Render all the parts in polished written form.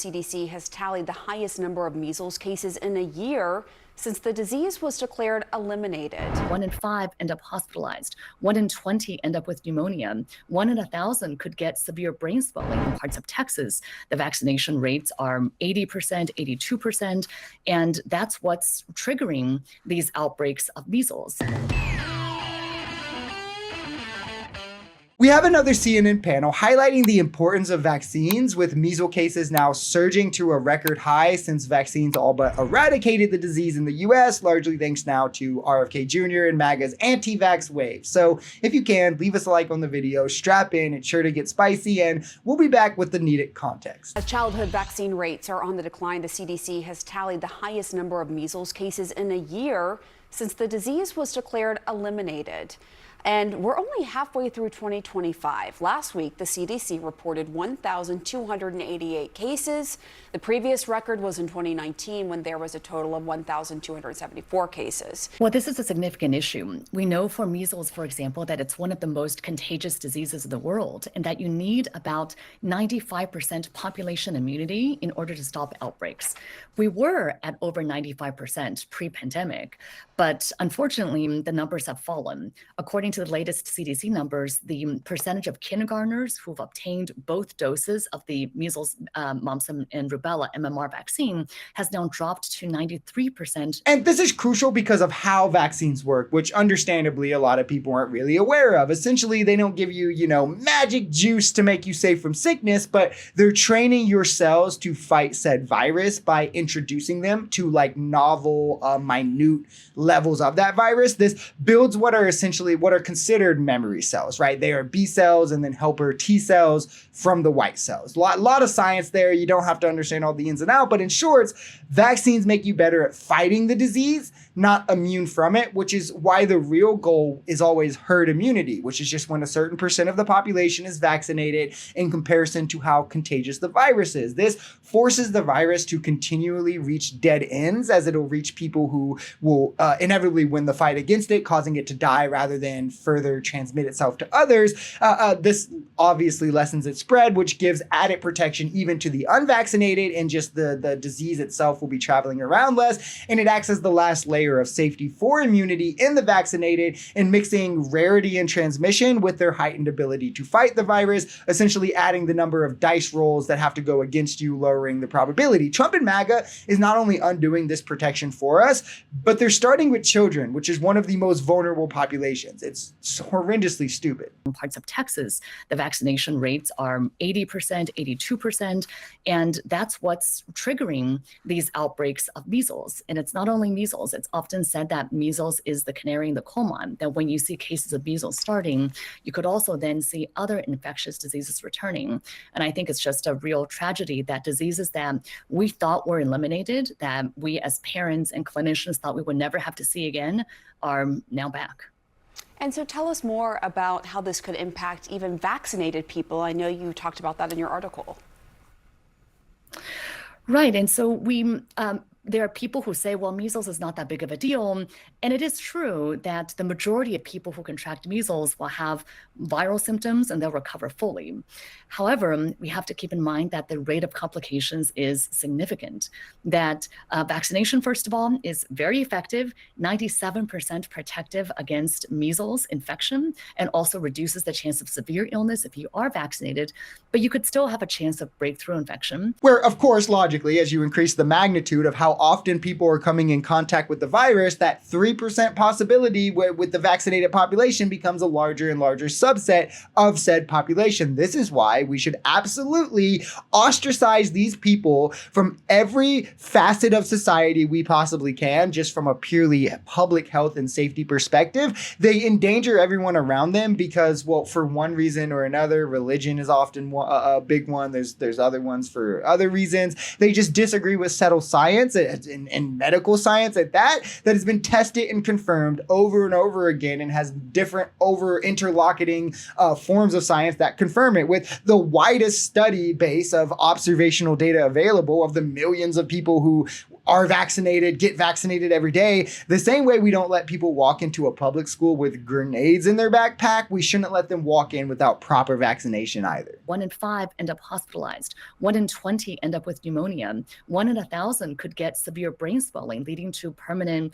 CDC has tallied the highest number of measles cases in a year since the disease was declared eliminated. 1 in 5 end up hospitalized. 1 in 20 end up with pneumonia. 1 in 1,000 could get severe brain swelling. In parts of Texas, the vaccination rates are 80%, 82%, and that's what's triggering these outbreaks of measles. We have another CNN panel highlighting the importance of vaccines, with measles cases now surging to a record high since vaccines all but eradicated the disease in the US, largely thanks now to RFK Jr. and MAGA's anti-vax wave. So if you can, leave us a like on the video, strap in, it's sure to get spicy, and we'll be back with the needed context. As childhood vaccine rates are on the decline, the CDC has tallied the highest number of measles cases in a year since the disease was declared eliminated. And we're only halfway through 2025. Last week, the CDC reported 1,288 cases. The previous record was in 2019 when there was a total of 1,274 cases. Well, this is a significant issue. We know for measles, for example, that it's one of the most contagious diseases in the world, and that you need about 95% population immunity in order to stop outbreaks. We were at over 95% pre-pandemic, but unfortunately, the numbers have fallen. According to the latest CDC numbers, the percentage of kindergartners who've obtained both doses of the measles, mumps, and rubella MMR vaccine has now dropped to 93%. And this is crucial because of how vaccines work, which understandably a lot of people aren't really aware of. Essentially, they don't give you, magic juice to make you safe from sickness, but they're training your cells to fight said virus by introducing them to novel, minute levels of that virus. This builds what are considered memory cells, right? They are B cells and then helper T cells from the white cells. A lot of science there. You don't have to understand all the ins and outs, but in short, vaccines make you better at fighting the disease, not immune from it, which is why the real goal is always herd immunity, which is just when a certain percent of the population is vaccinated in comparison to how contagious the virus is. This forces the virus to continually reach dead ends, as it'll reach people who will inevitably win the fight against it, causing it to die rather than further transmit itself to others. This obviously lessens its spread, which gives added protection even to the unvaccinated, and just the disease itself will be traveling around less, and it acts as the last layer of safety for immunity in the vaccinated, and mixing rarity and transmission with their heightened ability to fight the virus, essentially adding the number of dice rolls that have to go against you, lowering the probability. Trump and MAGA is not only undoing this protection for us, but they're starting with children, which is one of the most vulnerable populations. It's horrendously stupid. In parts of Texas, the vaccination rates are 80%, 82%, and that's what's triggering these outbreaks of measles. And it's not only measles. It's often said that measles is the canary in the coal mine, that when you see cases of measles starting, you could also then see other infectious diseases returning. And I think it's just a real tragedy that diseases that we thought were eliminated, that we as parents and clinicians thought we would never have to see again, are now back. And so tell us more about how this could impact even vaccinated people. I know you talked about that in your article. Right. And so there are people who say, well, measles is not that big of a deal. And it is true that the majority of people who contract measles will have viral symptoms and they'll recover fully. However, we have to keep in mind that the rate of complications is significant, that vaccination, first of all, is very effective, 97% protective against measles infection, and also reduces the chance of severe illness if you are vaccinated, but you could still have a chance of breakthrough infection. Where, of course, logically, as you increase the magnitude of how often people are coming in contact with the virus, that 3% possibility with the vaccinated population becomes a larger and larger subset of said population. This is why we should absolutely ostracize these people from every facet of society we possibly can, just from a purely public health and safety perspective. They endanger everyone around them because, well, for one reason or another, religion is often a big one. There's other ones for other reasons. They just disagree with settled science. in medical science at that has been tested and confirmed over and over again and has different interlocking forms of science that confirm it, with the widest study base of observational data available of the millions of people who are vaccinated, get vaccinated every day. The same way we don't let people walk into a public school with grenades in their backpack, we shouldn't let them walk in without proper vaccination either. 1 in 5 end up hospitalized. 1 in 20 end up with pneumonia. 1 in 1,000 could get severe brain swelling, leading to permanent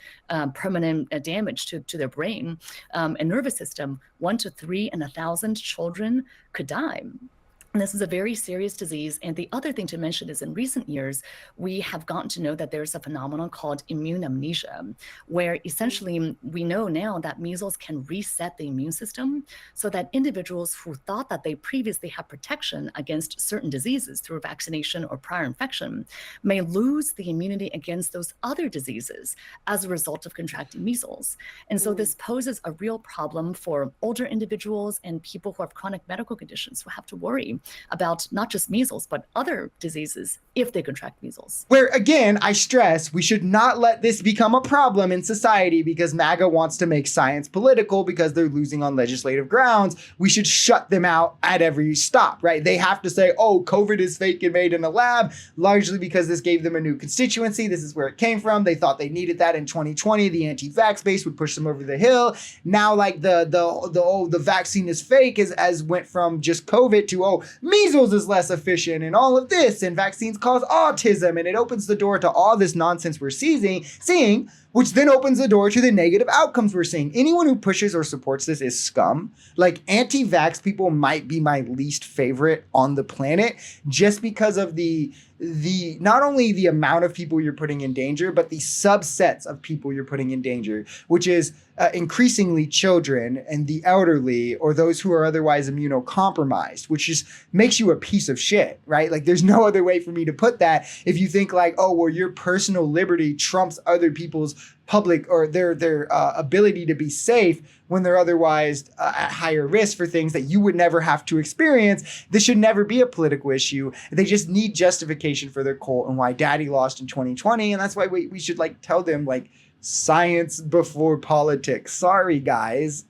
damage to their brain and nervous system. 1 to 3 in 1,000 children could die. And this is a very serious disease. And the other thing to mention is in recent years, we have gotten to know that there's a phenomenon called immune amnesia, where essentially we know now that measles can reset the immune system so that individuals who thought that they previously had protection against certain diseases through vaccination or prior infection may lose the immunity against those other diseases as a result of contracting measles. And so this poses a real problem for older individuals and people who have chronic medical conditions who have to worry about not just measles, but other diseases if they contract measles. Where, again, I stress, we should not let this become a problem in society because MAGA wants to make science political because they're losing on legislative grounds. We should shut them out at every stop, right? They have to say, oh, COVID is fake and made in a lab, largely because this gave them a new constituency. This is where it came from. They thought they needed that in 2020. The anti-vax base would push them over the hill. Now, like the vaccine is fake as went from just COVID to, measles is less efficient and all of this, and vaccines cause autism, and it opens the door to all this nonsense we're seeing, which then opens the door to the negative outcomes we're seeing. Anyone who pushes or supports this is scum. Like, anti-vax people might be my least favorite on the planet just because of the not only the amount of people you're putting in danger, but the subsets of people you're putting in danger, which is increasingly children and the elderly or those who are otherwise immunocompromised, which just makes you a piece of shit, right? Like, there's no other way for me to put that. If you think like, oh, well, your personal liberty trumps other people's public or their ability to be safe when they're otherwise at higher risk for things that you would never have to experience, this should never be a political issue. They just need justification for their cult and why daddy lost in 2020. And that's why we should like tell them like science before politics. Sorry, guys.